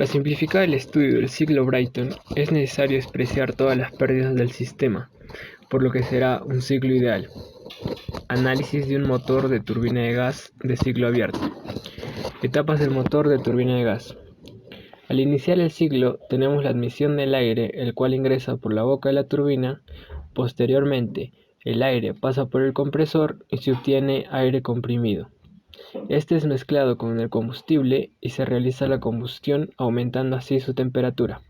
Para simplificar el estudio del ciclo Brayton, es necesario despreciar todas las pérdidas del sistema, por lo que será un ciclo ideal. Análisis de un motor de turbina de gas de ciclo abierto. Etapas del motor de turbina de gas. Al iniciar el ciclo, tenemos la admisión del aire, el cual ingresa por la boca de la turbina. Posteriormente, el aire pasa por el compresor y se obtiene aire comprimido. Este es mezclado con el combustible y se realiza la combustión, aumentando así su temperatura.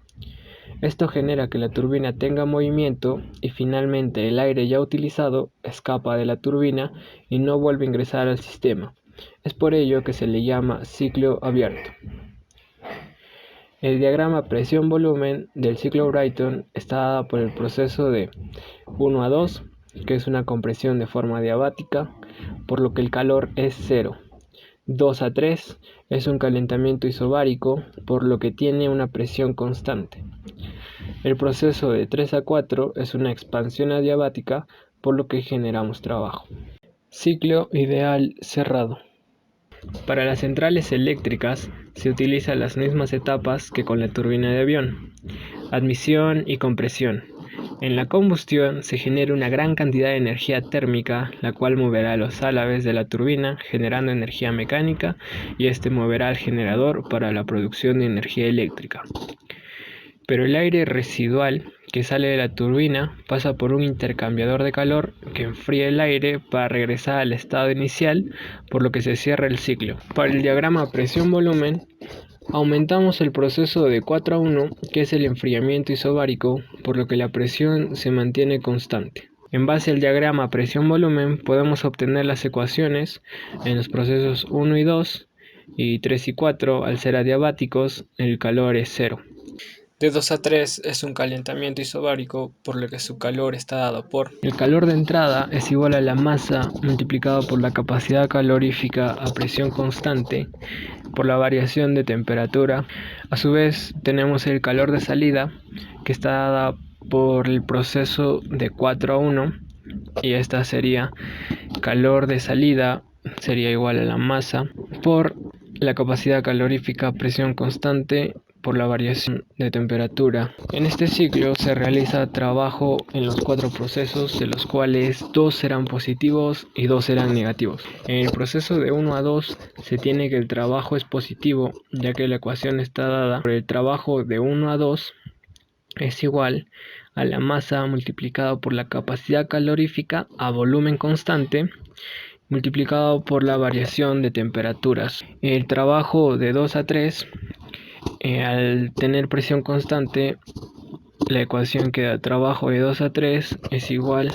Esto genera que la turbina tenga movimiento y finalmente el aire ya utilizado escapa de la turbina y no vuelve a ingresar al sistema. Es por ello que se le llama ciclo abierto. El diagrama presión-volumen del ciclo Brayton está dado por el proceso de 1 a 2, que es una compresión de forma diabática, por lo que el calor es 0. 2 a 3 es un calentamiento isobárico, por lo que tiene una presión constante. El proceso de 3 a 4 es una expansión adiabática, por lo que generamos trabajo. Ciclo ideal cerrado. Para las centrales eléctricas se utilizan las mismas etapas que con la turbina de avión: admisión y compresión. En la combustión se genera una gran cantidad de energía térmica, la cual moverá los álabes de la turbina generando energía mecánica, y este moverá al generador para la producción de energía eléctrica. Pero el aire residual que sale de la turbina pasa por un intercambiador de calor que enfría el aire para regresar al estado inicial, por lo que se cierra el ciclo. Para el diagrama presión-volumen, aumentamos el proceso de 4 a 1, que es el enfriamiento isobárico, por lo que la presión se mantiene constante. En base al diagrama presión-volumen podemos obtener las ecuaciones en los procesos 1 y 2 y 3 y 4. Al ser adiabáticos, el calor es 0. De 2 a 3 es un calentamiento isobárico, por lo que su calor está dado por: el calor de entrada es igual a la masa multiplicado por la capacidad calorífica a presión constante por la variación de temperatura. A su vez tenemos el calor de salida, que está dada por el proceso de 4 a 1, y esta sería calor de salida sería igual a la masa por la capacidad calorífica a presión constante por la variación de temperatura. En este ciclo se realiza trabajo en los 4 procesos, de los cuales 2 serán positivos y 2 serán negativos. En el proceso de 1 a 2 se tiene que el trabajo es positivo, ya que la ecuación está dada por el trabajo de 1 a 2 es igual a la masa multiplicado por la capacidad calorífica a volumen constante multiplicado por la variación de temperaturas. El trabajo de 2 a 3, al tener presión constante, la ecuación que da trabajo de 2 a 3 es igual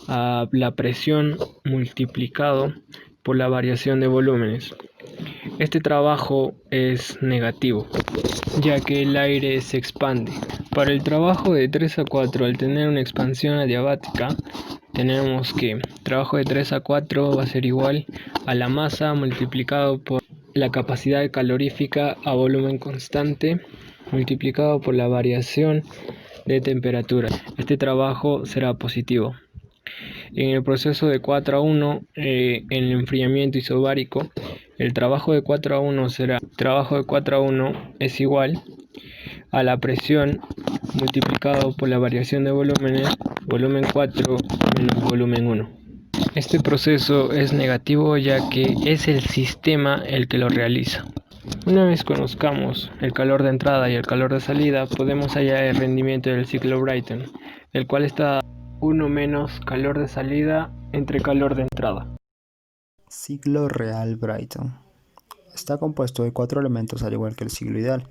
a la presión multiplicado por la variación de volúmenes. Este trabajo es negativo, ya que el aire se expande. Para el trabajo de 3 a 4, al tener una expansión adiabática, tenemos que trabajo de 3 a 4 va a ser igual a la masa multiplicado por la capacidad calorífica a volumen constante multiplicado por la variación de temperatura. Este trabajo será positivo. En el proceso de 4 a 1, en el enfriamiento isobárico, el trabajo de 4 a 1 será: trabajo de 4 a 1 es igual a la presión multiplicado por la variación de volúmenes, volumen 4 menos volumen 1. Este proceso es negativo, ya que es el sistema el que lo realiza. Una vez conozcamos el calor de entrada y el calor de salida, podemos hallar el rendimiento del ciclo Brayton, el cual está 1 menos calor de salida entre calor de entrada. Ciclo real Brayton. Está compuesto de 4 elementos al igual que el ciclo ideal,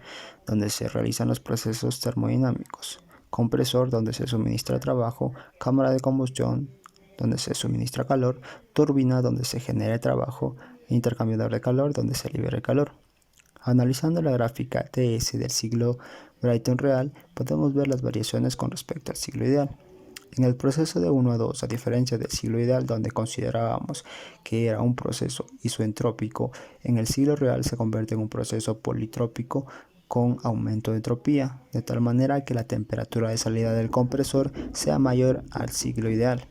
donde se realizan los procesos termodinámicos: compresor, donde se suministra trabajo; cámara de combustión, donde se suministra calor; turbina, donde se genera trabajo; intercambiador de calor, donde se libera el calor. Analizando la gráfica TS del ciclo Brayton real, podemos ver las variaciones con respecto al ciclo ideal. En el proceso de 1 a 2, a diferencia del ciclo ideal donde considerábamos que era un proceso isoentrópico, en el ciclo real se convierte en un proceso politrópico con aumento de entropía, de tal manera que la temperatura de salida del compresor sea mayor al ciclo ideal.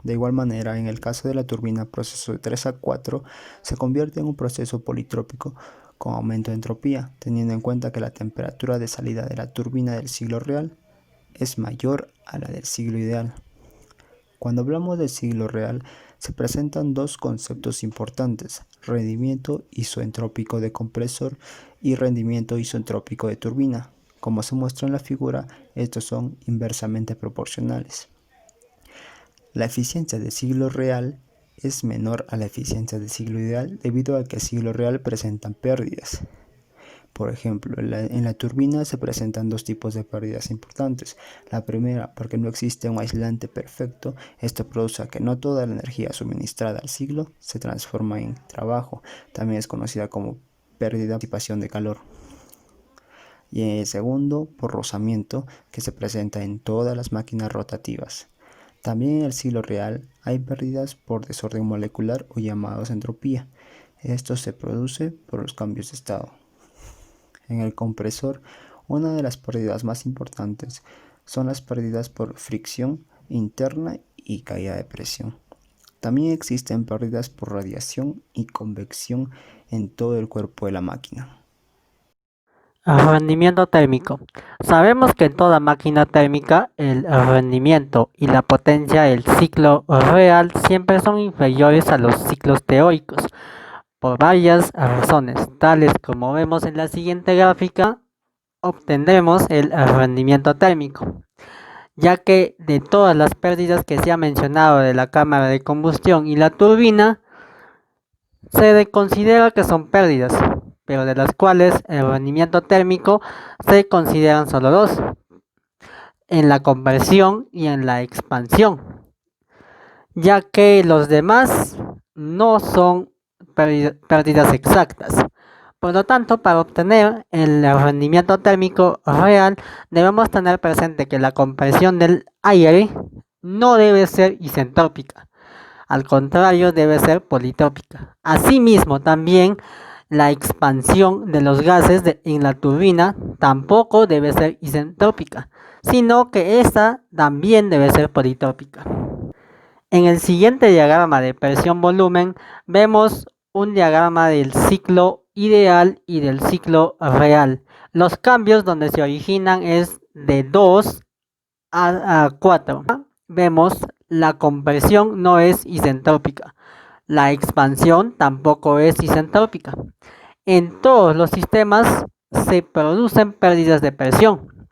De igual manera, en el caso de la turbina, el proceso de 3 a 4 se convierte en un proceso politrópico con aumento de entropía, teniendo en cuenta que la temperatura de salida de la turbina del ciclo real es mayor a la del ciclo ideal. Cuando hablamos del ciclo real, se presentan dos conceptos importantes: rendimiento isoentrópico de compresor y rendimiento isoentrópico de turbina. Como se muestra en la figura, estos son inversamente proporcionales. La eficiencia del ciclo real es menor a la eficiencia del ciclo ideal debido a que el ciclo real presenta pérdidas. Por ejemplo, en la turbina se presentan dos tipos de pérdidas importantes. La primera, porque no existe un aislante perfecto. Esto produce que no toda la energía suministrada al ciclo se transforma en trabajo. También es conocida como pérdida de disipación de calor. Y el segundo, por rozamiento, que se presenta en todas las máquinas rotativas. También en el ciclo real hay pérdidas por desorden molecular o llamados entropía. Esto se produce por los cambios de estado. En el compresor, una de las pérdidas más importantes son las pérdidas por fricción interna y caída de presión. También existen pérdidas por radiación y convección en todo el cuerpo de la máquina. Rendimiento térmico. Sabemos que en toda máquina térmica el rendimiento y la potencia del ciclo real siempre son inferiores a los ciclos teóricos, por varias razones, tales como vemos en la siguiente gráfica. Obtendremos el rendimiento térmico, ya que de todas las pérdidas que se ha mencionado de la cámara de combustión y la turbina, se considera que son pérdidas, pero de las cuales el rendimiento térmico se consideran solo dos: en la conversión y en la expansión, ya que los demás no son pérdidas exactas. Por lo tanto, para obtener el rendimiento térmico real, debemos tener presente que la compresión del aire no debe ser isentrópica, al contrario, debe ser politrópica. Asimismo, también la expansión de los gases en la turbina tampoco debe ser isentrópica, sino que esta también debe ser politrópica. En el siguiente diagrama de presión-volumen vemos un diagrama del ciclo ideal y del ciclo real. Los cambios donde se originan es de 2 a 4. Vemos la compresión no es isentrópica. La expansión tampoco es isentrópica. En todos los sistemas se producen pérdidas de presión.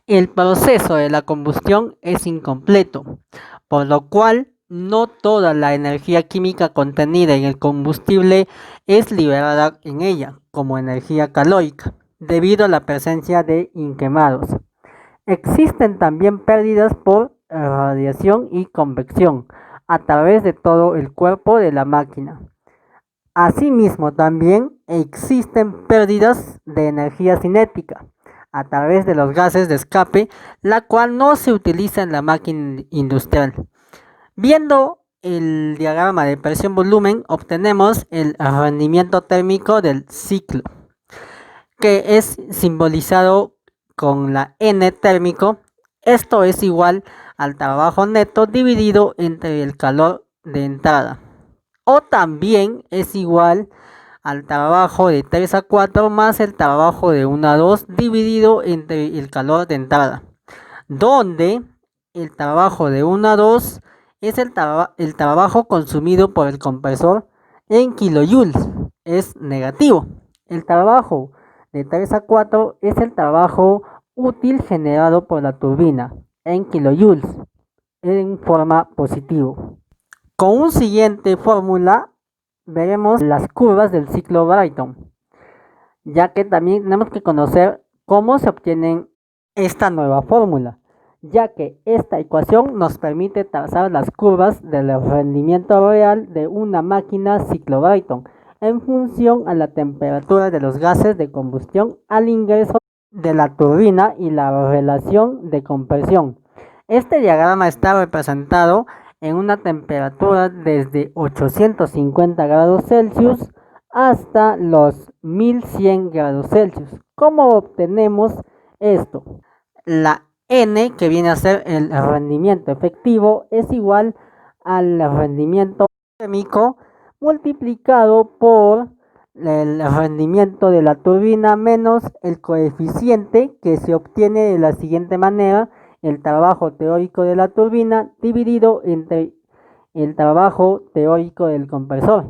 El proceso de la combustión es incompleto, por lo cual no toda la energía química contenida en el combustible es liberada en ella como energía calórica, debido a la presencia de inquemados. Existen también pérdidas por radiación y convección a través de todo el cuerpo de la máquina. Asimismo, también existen pérdidas de energía cinética a través de los gases de escape, la cual no se utiliza en la máquina industrial. Viendo el diagrama de presión-volumen, obtenemos el rendimiento térmico del ciclo, que es simbolizado con la N térmico. Esto es igual al trabajo neto dividido entre el calor de entrada, o también es igual al trabajo de 3 a 4 más el trabajo de 1 a 2 dividido entre el calor de entrada, donde el trabajo de 1 a 2 es el trabajo consumido por el compresor en kilojoules, es negativo. El trabajo de 3 a 4 es el trabajo útil generado por la turbina en kilojoules, en forma positivo. Con una siguiente fórmula veremos las curvas del ciclo Brayton, ya que también tenemos que conocer cómo se obtiene esta nueva fórmula, ya que esta ecuación nos permite trazar las curvas del rendimiento real de una máquina ciclo Brayton en función a la temperatura de los gases de combustión al ingreso de la turbina y la relación de compresión. Este diagrama está representado en una temperatura desde 850 grados Celsius hasta los 1100 grados Celsius. ¿Cómo obtenemos esto? La N, que viene a ser el rendimiento efectivo, es igual al rendimiento térmico multiplicado por el rendimiento de la turbina menos el coeficiente que se obtiene de la siguiente manera: el trabajo teórico de la turbina dividido entre el trabajo teórico del compresor.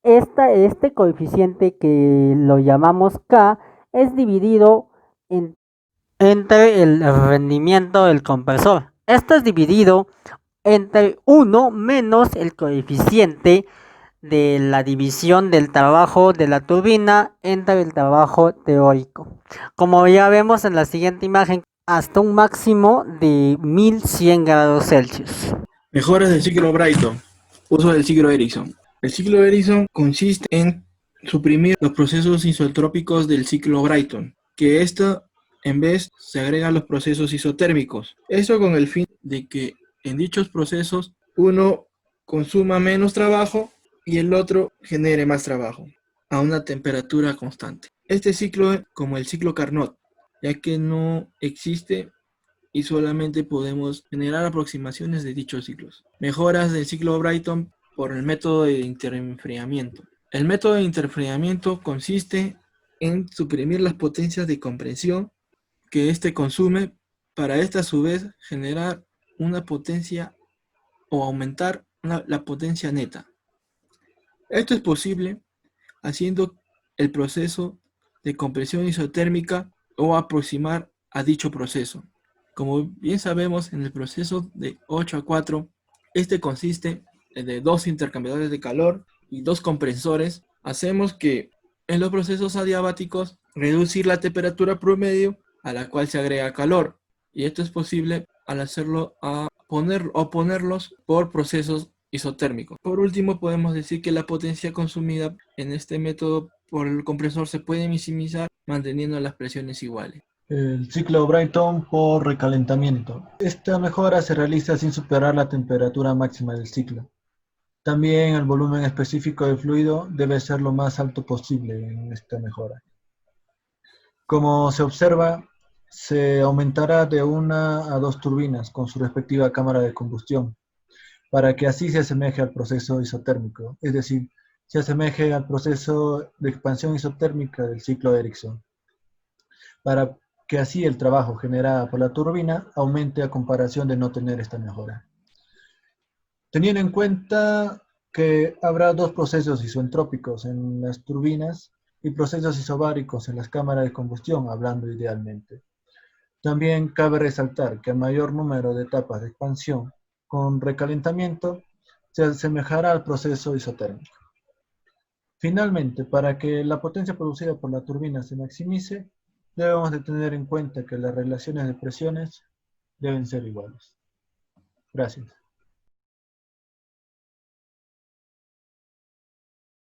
Este coeficiente, que lo llamamos K, es dividido entre el rendimiento del compresor. Esto es dividido entre 1 menos el coeficiente de la división del trabajo de la turbina entre el trabajo teórico. Como ya vemos en la siguiente imagen, hasta un máximo de 1100 grados Celsius. Mejoras del ciclo Brayton. Uso del ciclo Ericsson. El ciclo Ericsson consiste en suprimir los procesos isotrópicos del ciclo Brayton, que en vez se agrega los procesos isotérmicos. Esto con el fin de que en dichos procesos uno consuma menos trabajo y el otro genere más trabajo a una temperatura constante. Este ciclo es como el ciclo Carnot, ya que no existe y solamente podemos generar aproximaciones de dichos ciclos. Mejoras del ciclo Brayton por el método de interenfriamiento. El método de interenfriamiento consiste en suprimir las potencias de compresión que éste consume para esta a su vez generar una potencia o aumentar la potencia neta. Esto es posible haciendo el proceso de compresión isotérmica o aproximar a dicho proceso. Como bien sabemos, en el proceso de 8 a 4, este consiste de 2 intercambiadores de calor y 2 compresores. Hacemos que en los procesos adiabáticos reducir la temperatura promedio a la cual se agrega calor. Y esto es posible al hacerlo ponerlos por procesos isotérmicos. Por último, podemos decir que la potencia consumida en este método por el compresor se puede maximizar manteniendo las presiones iguales. El ciclo Brayton por recalentamiento. Esta mejora se realiza sin superar la temperatura máxima del ciclo. También el volumen específico del fluido debe ser lo más alto posible en esta mejora. Como se observa, se aumentará de 1 a 2 turbinas con su respectiva cámara de combustión, para que así se asemeje al proceso isotérmico, es decir, se asemeje al proceso de expansión isotérmica del ciclo Ericsson, para que así el trabajo generado por la turbina aumente a comparación de no tener esta mejora. Teniendo en cuenta que habrá 2 procesos isoentrópicos en las turbinas y procesos isobáricos en las cámaras de combustión, hablando idealmente. También cabe resaltar que el mayor número de etapas de expansión con recalentamiento se asemejará al proceso isotérmico. Finalmente, para que la potencia producida por la turbina se maximice, debemos de tener en cuenta que las relaciones de presiones deben ser iguales. Gracias.